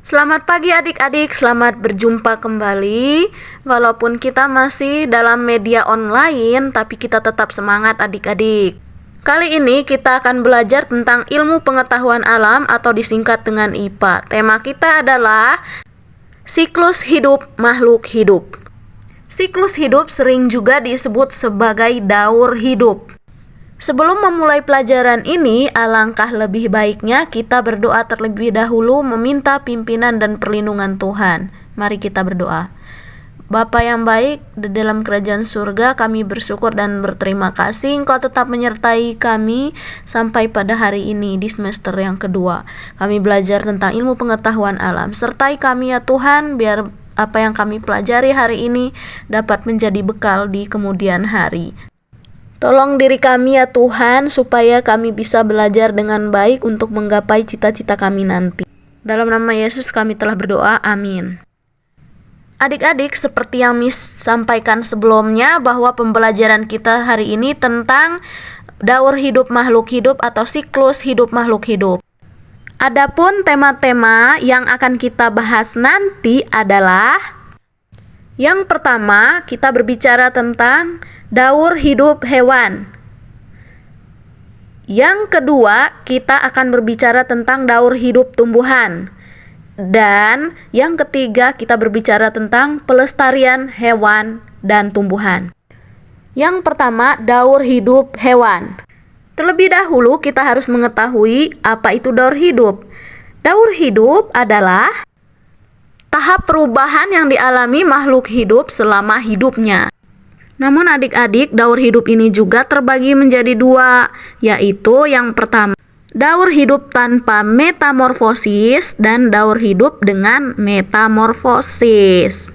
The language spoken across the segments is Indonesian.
Selamat pagi adik-adik, selamat berjumpa kembali. Walaupun kita masih dalam media online, tapi kita tetap semangat adik-adik. Kali ini kita akan belajar tentang ilmu pengetahuan alam atau disingkat dengan IPA. Tema kita adalah siklus hidup makhluk hidup. Siklus hidup sering juga disebut sebagai daur hidup. Sebelum memulai pelajaran ini, alangkah lebih baiknya kita berdoa terlebih dahulu meminta pimpinan dan perlindungan Tuhan. Mari kita berdoa. Bapa yang baik, di dalam kerajaan surga, kami bersyukur dan berterima kasih Engkau tetap menyertai kami sampai pada hari ini di semester yang kedua. Kami belajar tentang ilmu pengetahuan alam. Sertai kami ya Tuhan, biar apa yang kami pelajari hari ini dapat menjadi bekal di kemudian hari. Tolong diri kami ya Tuhan, supaya kami bisa belajar dengan baik untuk menggapai cita-cita kami nanti. Dalam nama Yesus kami telah berdoa, amin. Adik-adik, seperti yang Miss sampaikan sebelumnya, bahwa pembelajaran kita hari ini tentang daur hidup makhluk hidup atau siklus hidup makhluk hidup. Adapun tema-tema yang akan kita bahas nanti adalah: yang pertama, kita berbicara tentang daur hidup hewan. Yang kedua, kita akan berbicara tentang daur hidup tumbuhan. Dan yang ketiga, kita berbicara tentang pelestarian hewan dan tumbuhan. Yang pertama, daur hidup hewan. Terlebih dahulu, kita harus mengetahui apa itu daur hidup. Daur hidup adalah tahap perubahan yang dialami makhluk hidup selama hidupnya. Namun adik-adik, daur hidup ini juga terbagi menjadi dua, yaitu yang pertama, daur hidup tanpa metamorfosis dan daur hidup dengan metamorfosis.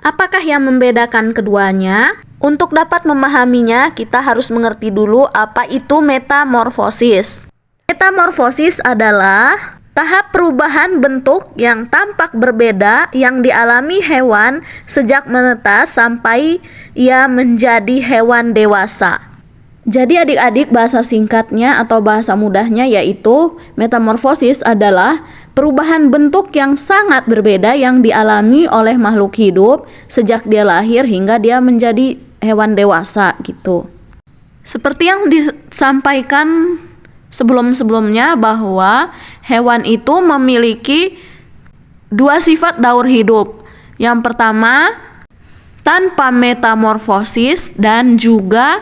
Apakah yang membedakan keduanya? Untuk dapat memahaminya, kita harus mengerti dulu apa itu metamorfosis. Metamorfosis adalah tahap perubahan bentuk yang tampak berbeda yang dialami hewan sejak menetas sampai ia menjadi hewan dewasa. Jadi adik-adik, bahasa singkatnya atau bahasa mudahnya yaitu metamorfosis adalah perubahan bentuk yang sangat berbeda yang dialami oleh makhluk hidup sejak dia lahir hingga dia menjadi hewan dewasa gitu. Seperti yang disampaikan sebelum-sebelumnya, bahwa hewan itu memiliki dua sifat daur hidup. Yang pertama, tanpa metamorfosis dan juga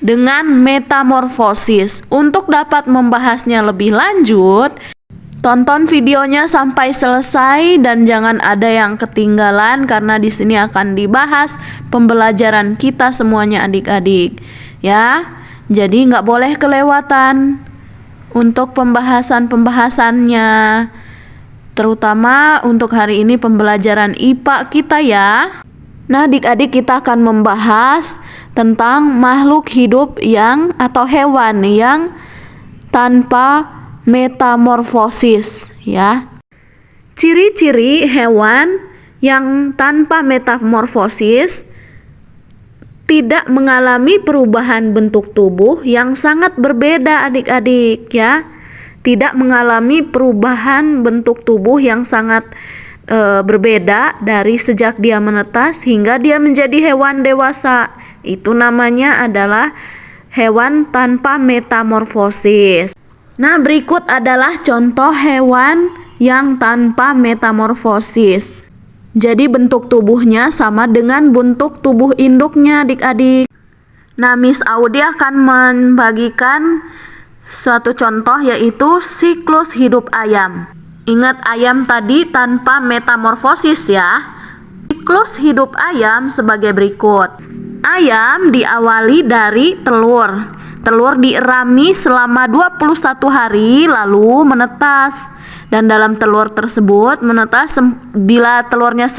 dengan metamorfosis. Untuk dapat membahasnya lebih lanjut, tonton videonya sampai selesai dan jangan ada yang ketinggalan karena di sini akan dibahas pembelajaran kita semuanya adik-adik. Ya, jadi nggak boleh kelewatan untuk pembahasannya, terutama untuk hari ini pembelajaran IPA kita ya. Nah adik-adik, kita akan membahas tentang makhluk hidup yang atau hewan yang tanpa metamorfosis ya. Ciri-ciri hewan yang tanpa metamorfosis tidak mengalami perubahan bentuk tubuh yang sangat berbeda adik-adik ya. Tidak mengalami perubahan bentuk tubuh yang sangat berbeda dari sejak dia menetas hingga dia menjadi hewan dewasa. Itu namanya adalah hewan tanpa metamorfosis. Nah, berikut adalah contoh hewan yang tanpa metamorfosis. Jadi bentuk tubuhnya sama dengan bentuk tubuh induknya adik-adik. Nah, Miss Audi akan membagikan suatu contoh yaitu siklus hidup ayam. Ingat, ayam tadi tanpa metamorfosis ya. Siklus hidup ayam sebagai berikut. Ayam diawali dari telur. Telur dierami selama 21 hari lalu menetas. Dan dalam telur tersebut menetas bila telurnya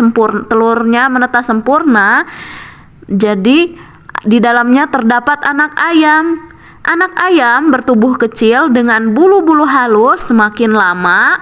menetas sempurna, jadi di dalamnya terdapat anak ayam. Anak ayam bertubuh kecil dengan bulu-bulu halus. Semakin lama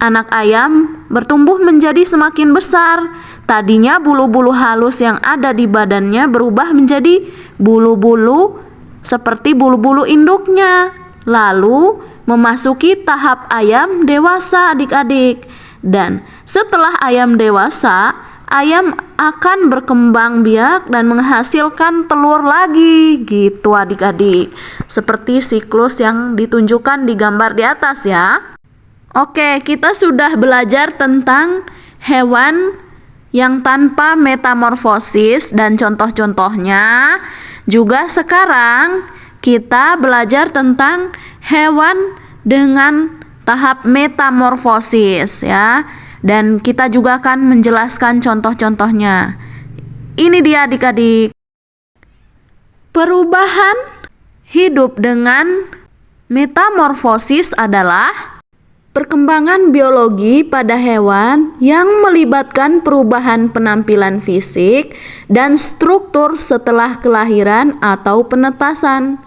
anak ayam bertumbuh menjadi semakin besar. Tadinya bulu-bulu halus yang ada di badannya berubah menjadi bulu-bulu seperti bulu-bulu induknya. Lalu memasuki tahap ayam dewasa adik-adik. Dan setelah ayam dewasa, ayam akan berkembang biak dan menghasilkan telur lagi, gitu adik-adik. Seperti siklus yang ditunjukkan di gambar di atas ya. Oke, kita sudah belajar tentang hewan yang tanpa metamorfosis dan contoh-contohnya. Juga sekarang kita belajar tentang hewan dengan tahap metamorfosis ya. Dan kita juga akan menjelaskan contoh-contohnya. Ini dia adik-adik. Perubahan hidup dengan metamorfosis adalah perkembangan biologi pada hewan yang melibatkan perubahan penampilan fisik dan struktur setelah kelahiran atau penetasan.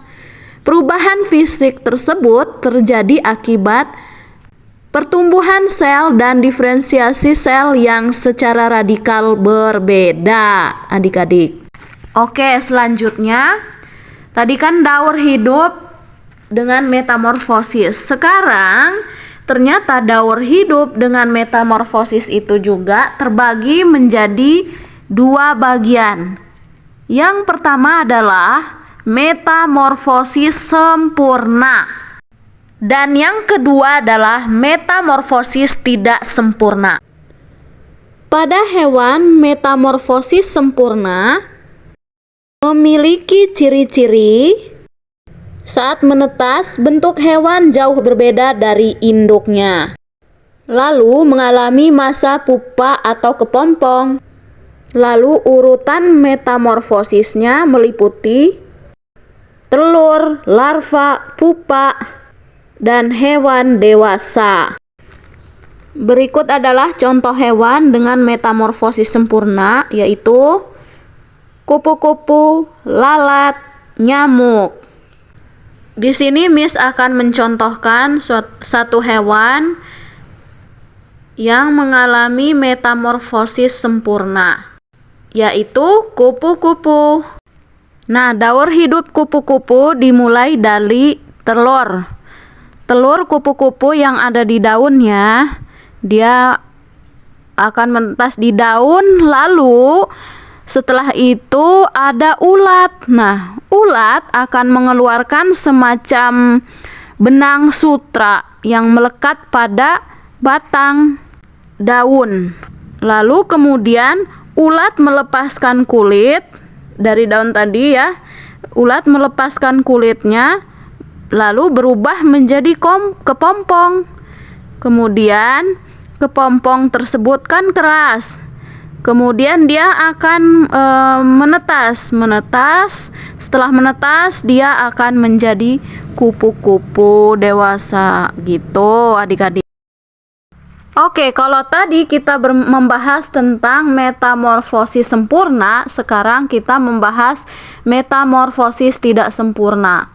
Perubahan fisik tersebut terjadi akibat pertumbuhan sel dan diferensiasi sel yang secara radikal berbeda, adik-adik. Oke, selanjutnya tadi kan daur hidup dengan metamorfosis. Sekarang ternyata daur hidup dengan metamorfosis itu juga terbagi menjadi dua bagian. Yang pertama adalah metamorfosis sempurna. Dan yang kedua adalah metamorfosis tidak sempurna. Pada hewan, metamorfosis sempurna memiliki ciri-ciri saat menetas bentuk hewan jauh berbeda dari induknya. Lalu mengalami masa pupa atau kepompong. Lalu urutan metamorfosisnya meliputi telur, larva, pupa, dan hewan dewasa. Berikut adalah contoh hewan dengan metamorfosis sempurna, yaitu kupu-kupu, lalat, nyamuk. Di sini Miss akan mencontohkan satu hewan yang mengalami metamorfosis sempurna, yaitu kupu-kupu. Nah, daur hidup kupu-kupu dimulai dari telur. Telur kupu-kupu yang ada di daunnya, dia akan menetas di daun, lalu setelah itu ada ulat. Nah, ulat akan mengeluarkan semacam benang sutra yang melekat pada batang daun. Lalu kemudian ulat melepaskan kulit dari daun tadi ya. Ulat melepaskan kulitnya lalu berubah menjadi kepompong. Kemudian kepompong tersebut kan keras. Kemudian dia akan menetas. Setelah menetas dia akan menjadi kupu-kupu dewasa gitu adik-adik. Oke, kalau tadi kita membahas tentang metamorfosis sempurna, sekarang kita membahas metamorfosis tidak sempurna.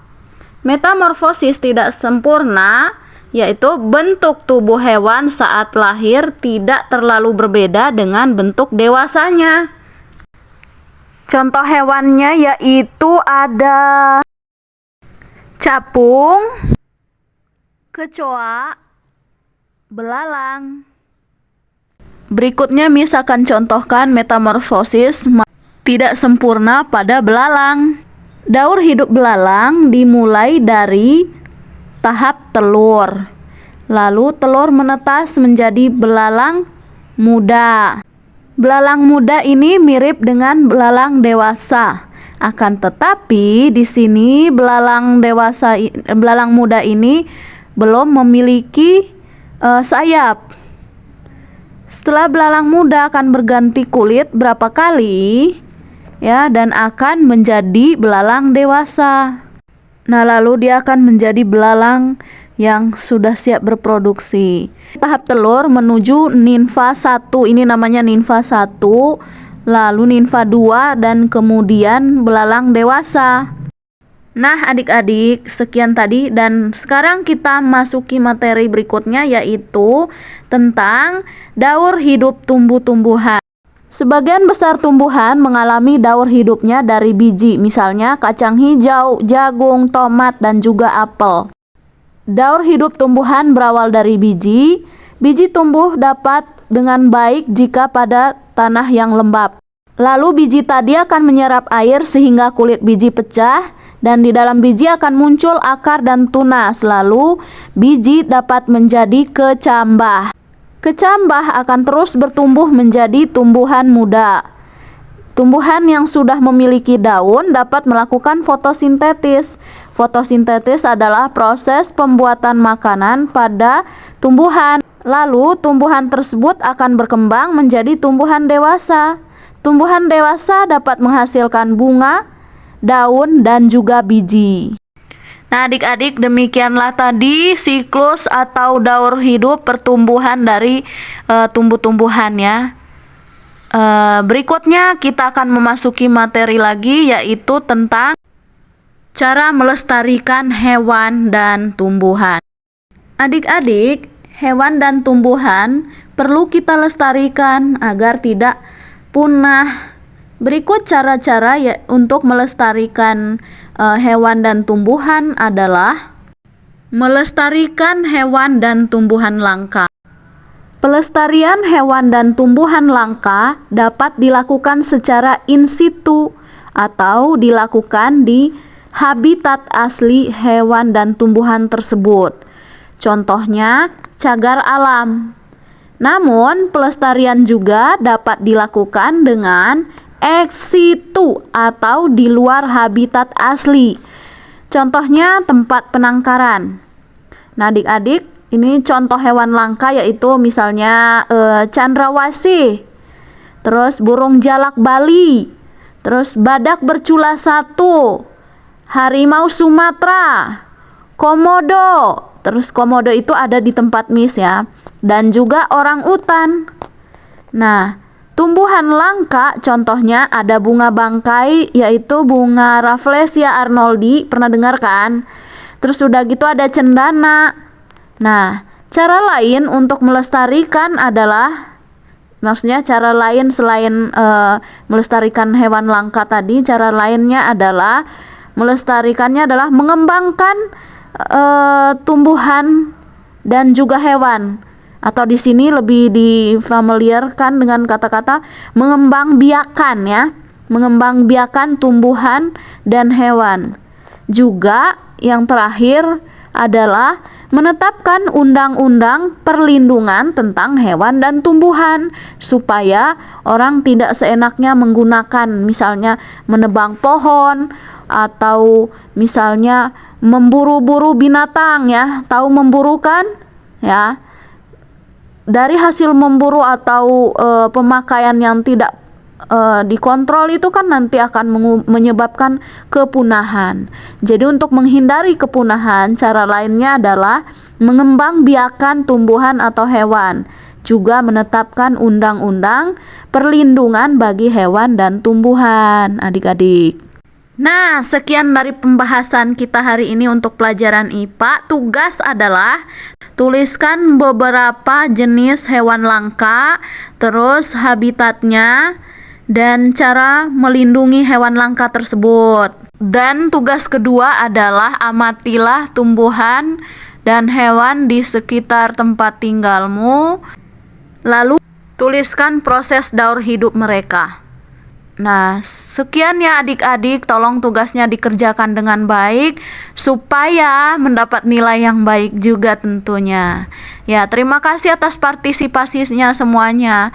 Metamorfosis tidak sempurna yaitu bentuk tubuh hewan saat lahir tidak terlalu berbeda dengan bentuk dewasanya. Contoh hewannya yaitu ada capung, kecoa, belalang. Berikutnya Miss akan contohkan metamorfosis tidak sempurna pada belalang. Daur hidup belalang dimulai dari tahap telur. Lalu telur menetas menjadi belalang muda. Belalang muda ini mirip dengan belalang dewasa. Akan tetapi di sini belalang muda ini belum memiliki sayap. Setelah belalang muda akan berganti kulit berapa kali ya, dan akan menjadi belalang dewasa. Nah, lalu dia akan menjadi belalang yang sudah siap berproduksi. Tahap telur menuju nimfa 1, ini namanya nimfa 1, lalu nimfa 2, dan kemudian belalang dewasa. Nah adik-adik, sekian tadi, dan sekarang kita masuki materi berikutnya, yaitu tentang daur hidup tumbuh-tumbuhan. Sebagian besar tumbuhan mengalami daur hidupnya dari biji, misalnya kacang hijau, jagung, tomat, dan juga apel. Daur hidup tumbuhan berawal dari biji, Biji tumbuh dapat dengan baik jika pada tanah yang lembab. Lalu biji tadi akan menyerap air sehingga kulit biji pecah dan di dalam biji akan muncul akar dan tunas. Lalu biji dapat menjadi kecambah. Kecambah akan terus bertumbuh menjadi tumbuhan muda. Tumbuhan yang sudah memiliki daun dapat melakukan fotosintesis. Fotosintesis adalah proses pembuatan makanan pada tumbuhan. Lalu tumbuhan tersebut akan berkembang menjadi tumbuhan dewasa. Tumbuhan dewasa dapat menghasilkan bunga, daun, dan juga biji. Nah, adik-adik, demikianlah tadi siklus atau daur hidup pertumbuhan dari tumbuh-tumbuhan ya. Berikutnya kita akan memasuki materi lagi, yaitu tentang cara melestarikan hewan dan tumbuhan. Adik-adik, hewan dan tumbuhan perlu kita lestarikan agar tidak punah. Berikut cara-cara untuk melestarikan hewan dan tumbuhan adalah melestarikan hewan dan tumbuhan langka. Pelestarian hewan dan tumbuhan langka dapat dilakukan secara in situ atau dilakukan di habitat asli hewan dan tumbuhan tersebut. Contohnya, cagar alam. Namun, pelestarian juga dapat dilakukan dengan ex situ atau di luar habitat asli. Contohnya, tempat penangkaran. Nah, adik-adik, ini contoh hewan langka yaitu misalnya cendrawasih, terus burung jalak Bali, terus badak bercula 1, harimau Sumatera, komodo. Terus komodo itu ada di tempat mis ya, dan juga orang utan. Nah, tumbuhan langka contohnya ada bunga bangkai yaitu bunga Rafflesia arnoldi, pernah dengar kan? Terus udah gitu ada cendana. Nah, cara lain untuk melestarikan adalah, maksudnya cara lain selain melestarikan hewan langka tadi, cara lainnya adalah melestarikannya adalah mengembangkan tumbuhan dan juga hewan. Atau di sini lebih difamiliarkan dengan kata-kata mengembangbiakan ya, mengembangbiakan tumbuhan dan hewan. Juga yang terakhir adalah menetapkan undang-undang perlindungan tentang hewan dan tumbuhan supaya orang tidak seenaknya menggunakan, misalnya menebang pohon atau misalnya memburu-buru binatang ya. Tahu memburu kan? Ya. Dari hasil memburu atau pemakaian yang tidak dikontrol itu kan nanti akan menyebabkan kepunahan. Jadi untuk menghindari kepunahan, cara lainnya adalah mengembangbiakan tumbuhan atau hewan, juga menetapkan undang-undang perlindungan bagi hewan dan tumbuhan, adik-adik. Nah, sekian dari pembahasan kita hari ini untuk pelajaran IPA. Tugas adalah tuliskan beberapa jenis hewan langka, terus habitatnya, dan cara melindungi hewan langka tersebut. Dan tugas kedua adalah amatilah tumbuhan dan hewan di sekitar tempat tinggalmu, lalu tuliskan proses daur hidup mereka. Nah, sekian ya adik-adik, tolong tugasnya dikerjakan dengan baik supaya mendapat nilai yang baik juga tentunya. Ya, terima kasih atas partisipasinya semuanya.